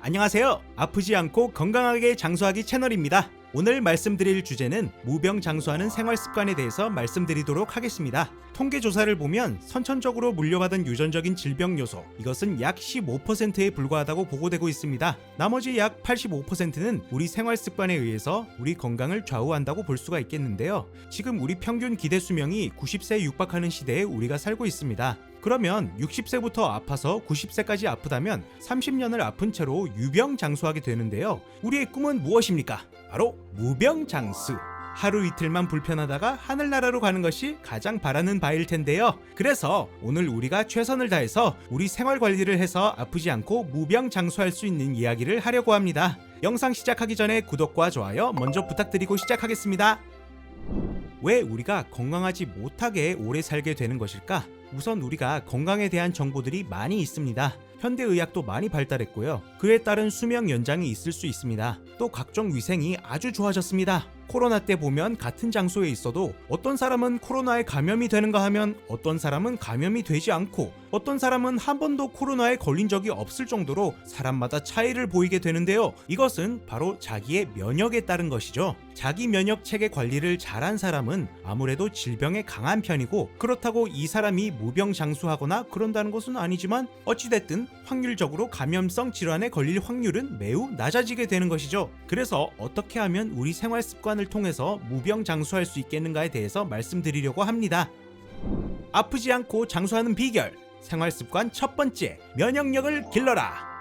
안녕하세요. 아프지 않고 건강하게 장수하기 채널입니다. 오늘 말씀드릴 주제는 무병장수하는 생활습관에 대해서 말씀드리도록 하겠습니다. 통계 조사를 보면 선천적으로 물려받은 유전적인 질병 요소, 이것은 약 15%에 불과하다고 보고되고 있습니다. 나머지 약 85%는 우리 생활습관에 의해서 우리 건강을 좌우한다고 볼 수가 있겠는데요. 지금 우리 평균 기대 수명이 90세에 육박하는 시대에 우리가 살고 있습니다. 그러면 60세부터 아파서 90세까지 아프다면 30년을 아픈 채로 유병장수하게 되는데요. 우리의 꿈은 무엇입니까? 바로 무병장수. 하루 이틀만 불편하다가 하늘나라로 가는 것이 가장 바라는 바일 텐데요. 그래서 오늘 우리가 최선을 다해서 우리 생활 관리를 해서 아프지 않고 무병장수할 수 있는 이야기를 하려고 합니다. 영상 시작하기 전에 구독과 좋아요 먼저 부탁드리고 시작하겠습니다. 왜 우리가 건강하지 못하게 오래 살게 되는 것일까? 우선 우리가 건강에 대한 정보들이 많이 있습니다. 현대의학도 많이 발달했고요. 그에 따른 수명 연장이 있을 수 있습니다. 또 각종 위생이 아주 좋아졌습니다. 코로나 때 보면 같은 장소에 있어도 어떤 사람은 코로나에 감염이 되는가 하면 어떤 사람은 감염이 되지 않고 어떤 사람은 한 번도 코로나에 걸린 적이 없을 정도로 사람마다 차이를 보이게 되는데요. 이것은 바로 자기의 면역에 따른 것이죠. 자기 면역 체계 관리를 잘한 사람은 아무래도 질병에 강한 편이고, 그렇다고 이 사람이 무병장수하거나 그런다는 것은 아니지만 어찌됐든 확률적으로 감염성 질환에 걸릴 확률은 매우 낮아지게 되는 것이죠. 그래서 어떻게 하면 우리 생활 습관을 통해서 무병장수할 수 있겠는가에 대해서 말씀드리려고 합니다. 아프지 않고 장수하는 비결, 생활습관 첫 번째, 면역력을 길러라.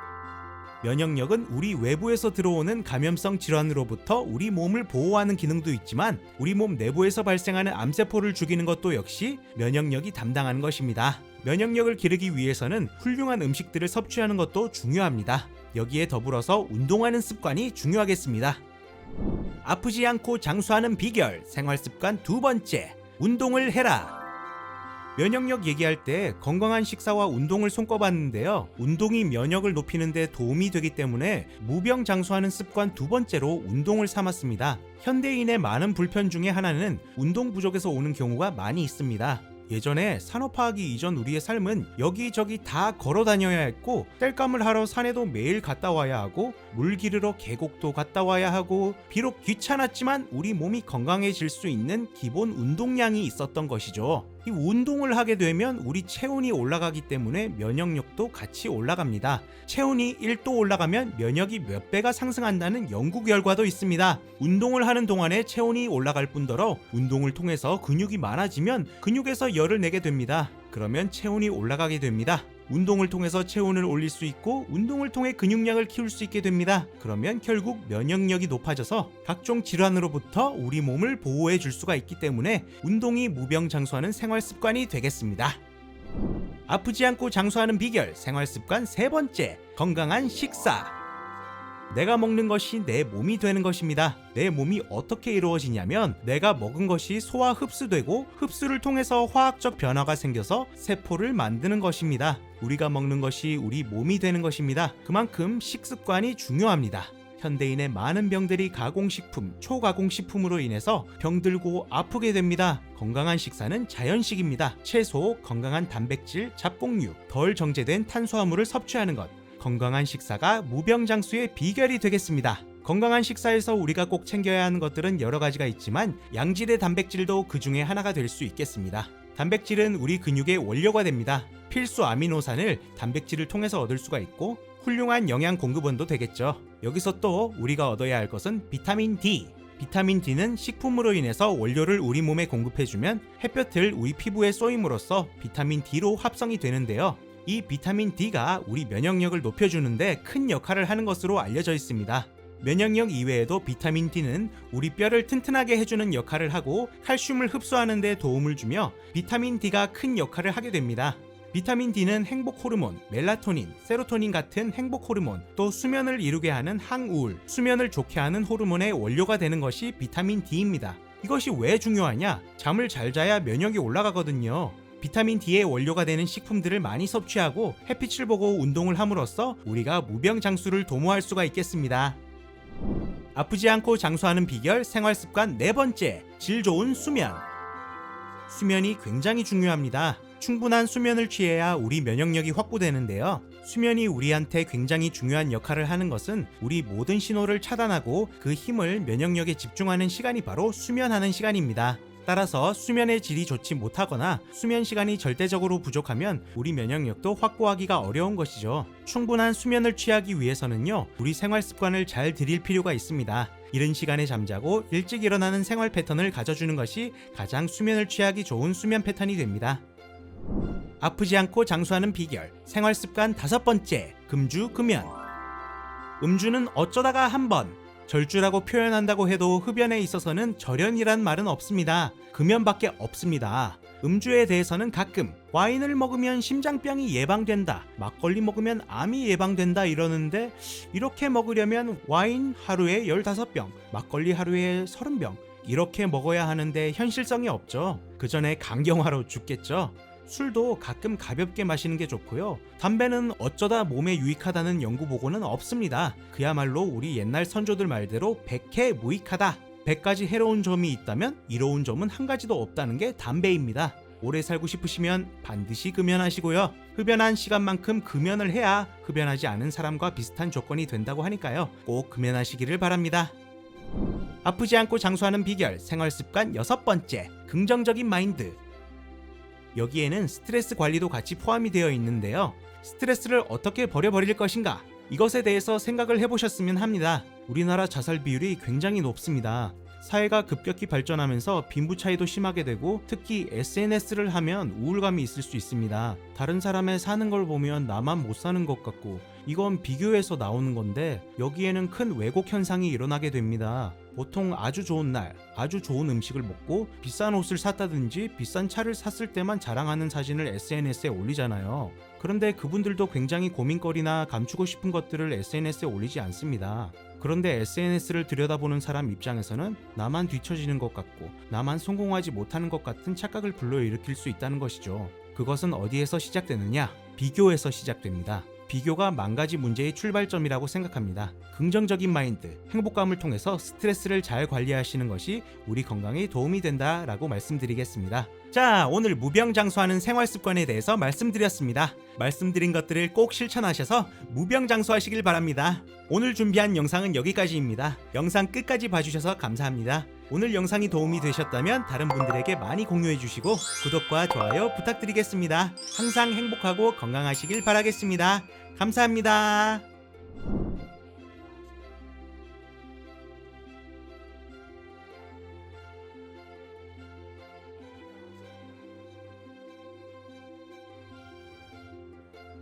면역력은 우리 외부에서 들어오는 감염성 질환으로부터 우리 몸을 보호하는 기능도 있지만 우리 몸 내부에서 발생하는 암세포를 죽이는 것도 역시 면역력이 담당하는 것입니다. 면역력을 기르기 위해서는 훌륭한 음식들을 섭취하는 것도 중요합니다. 여기에 더불어서 운동하는 습관이 중요하겠습니다. 아프지 않고 장수하는 비결, 생활습관 두 번째, 운동을 해라. 면역력 얘기할 때 건강한 식사와 운동을 손꼽았는데요. 운동이 면역을 높이는 데 도움이 되기 때문에 무병장수하는 습관 두 번째로 운동을 삼았습니다. 현대인의 많은 불편 중에 하나는 운동 부족에서 오는 경우가 많이 있습니다. 예전에 산업화하기 이전 우리의 삶은 여기저기 다 걸어 다녀야 했고, 땔감을 하러 산에도 매일 갔다 와야 하고, 물 기르러 계곡도 갔다 와야 하고, 비록 귀찮았지만 우리 몸이 건강해질 수 있는 기본 운동량이 있었던 것이죠. 이 운동을 하게 되면 우리 체온이 올라가기 때문에 면역력도 같이 올라갑니다. 체온이 1도 올라가면 면역이 몇 배가 상승한다는 연구 결과도 있습니다. 운동을 하는 동안에 체온이 올라갈 뿐더러 운동을 통해서 근육이 많아지면 근육에서 열을 내게 됩니다. 그러면 체온이 올라가게 됩니다. 운동을 통해서 체온을 올릴 수 있고 운동을 통해 근육량을 키울 수 있게 됩니다. 그러면 결국 면역력이 높아져서 각종 질환으로부터 우리 몸을 보호해 줄 수가 있기 때문에 운동이 무병장수하는 생활습관이 되겠습니다. 아프지 않고 장수하는 비결, 생활습관 세 번째, 건강한 식사. 내가 먹는 것이 내 몸이 되는 것입니다. 내 몸이 어떻게 이루어지냐면 내가 먹은 것이 소화 흡수되고 흡수를 통해서 화학적 변화가 생겨서 세포를 만드는 것입니다. 우리가 먹는 것이 우리 몸이 되는 것입니다. 그만큼 식습관이 중요합니다. 현대인의 많은 병들이 가공식품, 초가공식품으로 인해서 병들고 아프게 됩니다. 건강한 식사는 자연식입니다. 채소, 건강한 단백질, 잡곡류, 덜 정제된 탄수화물을 섭취하는 것, 건강한 식사가 무병장수의 비결이 되겠습니다. 건강한 식사에서 우리가 꼭 챙겨야 하는 것들은 여러 가지가 있지만 양질의 단백질도 그 중에 하나가 될 수 있겠습니다. 단백질은 우리 근육의 원료가 됩니다. 필수 아미노산을 단백질을 통해서 얻을 수가 있고 훌륭한 영양 공급원도 되겠죠. 여기서 또 우리가 얻어야 할 것은 비타민 D. 비타민 D는 식품으로 인해서 원료를 우리 몸에 공급해주면 햇볕을 우리 피부에 쏘임으로써 비타민 D로 합성이 되는데요. 이 비타민 D가 우리 면역력을 높여주는데 큰 역할을 하는 것으로 알려져 있습니다. 면역력 이외에도 비타민 D는 우리 뼈를 튼튼하게 해주는 역할을 하고 칼슘을 흡수하는 데 도움을 주며 비타민 D가 큰 역할을 하게 됩니다. 비타민 D는 행복 호르몬, 멜라토닌, 세로토닌 같은 행복 호르몬, 또 수면을 이루게 하는 항우울, 수면을 좋게 하는 호르몬의 원료가 되는 것이 비타민 D입니다. 이것이 왜 중요하냐? 잠을 잘 자야 면역이 올라가거든요. 비타민 D의 원료가 되는 식품들을 많이 섭취하고 햇빛을 보고 운동을 함으로써 우리가 무병장수를 도모할 수가 있겠습니다. 아프지 않고 장수하는 비결, 생활습관 네 번째, 질 좋은 수면. 수면이 굉장히 중요합니다. 충분한 수면을 취해야 우리 면역력이 확보되는데요. 수면이 우리한테 굉장히 중요한 역할을 하는 것은 우리 모든 신호를 차단하고 그 힘을 면역력에 집중하는 시간이 바로 수면하는 시간입니다. 따라서 수면의 질이 좋지 못하거나 수면 시간이 절대적으로 부족하면 우리 면역력도 확보하기가 어려운 것이죠. 충분한 수면을 취하기 위해서는요, 우리 생활 습관을 잘 들일 필요가 있습니다. 이른 시간에 잠자고 일찍 일어나는 생활 패턴을 가져주는 것이 가장 수면을 취하기 좋은 수면 패턴이 됩니다. 아프지 않고 장수하는 비결, 생활 습관 5번째, 금주 금연. 음주는 어쩌다가 한번, 절주라고 표현한다고 해도 흡연에 있어서는 절연이란 말은 없습니다. 금연밖에 없습니다. 음주에 대해서는 가끔 와인을 먹으면 심장병이 예방된다, 막걸리 먹으면 암이 예방된다 이러는데, 이렇게 먹으려면 와인 하루에 15병, 막걸리 하루에 30병 이렇게 먹어야 하는데 현실성이 없죠. 그 전에 강경화로 죽겠죠. 술도 가끔 가볍게 마시는 게 좋고요. 담배는 어쩌다 몸에 유익하다는 연구 보고는 없습니다. 그야말로 우리 옛날 선조들 말대로 백해 무익하다. 100가지 해로운 점이 있다면 이로운 점은 한 가지도 없다는 게 담배입니다. 오래 살고 싶으시면 반드시 금연하시고요. 흡연한 시간만큼 금연을 해야 흡연하지 않은 사람과 비슷한 조건이 된다고 하니까요. 꼭 금연하시기를 바랍니다. 아프지 않고 장수하는 비결, 생활 습관 6번째, 긍정적인 마인드. 여기에는 스트레스 관리도 같이 포함이 되어 있는데요. 스트레스를 어떻게 버려버릴 것인가? 이것에 대해서 생각을 해보셨으면 합니다. 우리나라 자살 비율이 굉장히 높습니다. 사회가 급격히 발전하면서 빈부 차이도 심하게 되고, 특히 SNS를 하면 우울감이 있을 수 있습니다. 다른 사람의 사는 걸 보면 나만 못 사는 것 같고, 이건 비교해서 나오는 건데 여기에는 큰 왜곡 현상이 일어나게 됩니다. 보통 아주 좋은 날, 아주 좋은 음식을 먹고 비싼 옷을 샀다든지 비싼 차를 샀을 때만 자랑하는 사진을 SNS에 올리잖아요. 그런데 그분들도 굉장히 고민거리나 감추고 싶은 것들을 SNS에 올리지 않습니다. 그런데 SNS를 들여다보는 사람 입장에서는 나만 뒤처지는 것 같고 나만 성공하지 못하는 것 같은 착각을 불러일으킬 수 있다는 것이죠. 그것은 어디에서 시작되느냐? 비교에서 시작됩니다. 비교가 만가지 문제의 출발점이라고 생각합니다. 긍정적인 마인드, 행복감을 통해서 스트레스를 잘 관리하시는 것이 우리 건강에 도움이 된다라고 말씀드리겠습니다. 자, 오늘 무병장수하는 생활습관에 대해서 말씀드렸습니다. 말씀드린 것들을 꼭 실천하셔서 무병장수하시길 바랍니다. 오늘 준비한 영상은 여기까지입니다. 영상 끝까지 봐주셔서 감사합니다. 오늘 영상이 도움이 되셨다면 다른 분들에게 많이 공유해 주시고 구독과 좋아요 부탁드리겠습니다. 항상 행복하고 건강하시길 바라겠습니다. 감사합니다.